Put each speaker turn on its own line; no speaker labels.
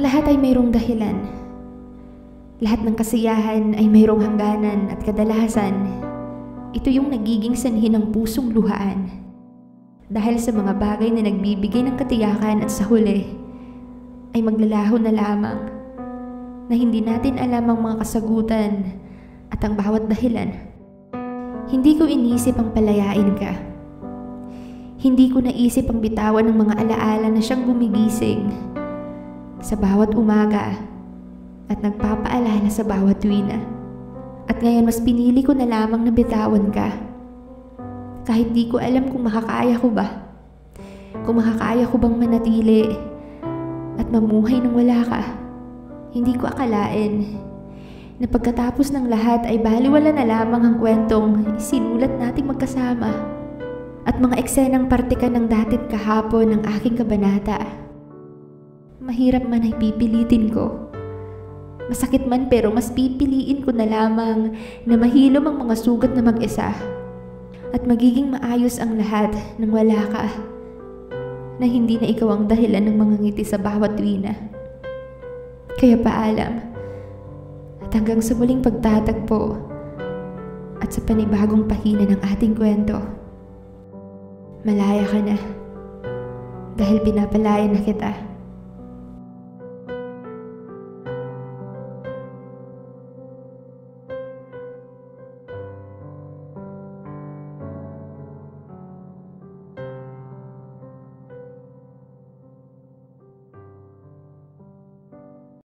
lahat ay mayroong dahilan. Lahat ng kasiyahan ay mayroong hangganan at kadalasan, ito yung nagiging sanhi ng pusong luhaan. Dahil sa mga bagay na nagbibigay ng katiyakan at sa huli, ay maglalaho na lamang na hindi natin alam ang mga kasagutan at ang bawat dahilan. Hindi ko inisip ang palayain ka. Hindi ko naisip ang bitawan ng mga alaala na siyang gumigising sa bawat umaga at nagpapaalala sa bawat tuwi na. At ngayon mas pinili ko na lamang na bitawan ka. Kahit di ko alam kung makakaya ko ba. Kung makakaya ko bang manatili at mamuhay nang wala ka. Hindi ko akalain na pagkatapos ng lahat ay baliwala na lamang ang kwentong sinulat nating magkasama at mga eksenang parte ka ng datit kahapon ng aking kabanata. Mahirap man ay pipilitin ko. Masakit man pero mas pipiliin ko na lamang na mahilom ang mga sugat na mag-isa at magiging maayos ang lahat nang wala ka, na hindi na ikaw ang dahilan ng mga ngiti sa bawat tuwi na. Kaya paalam at hanggang sa muling pagtatagpo at sa panibagong pahina ng ating kwento. Malaya ka na dahil pinapalaya na kita.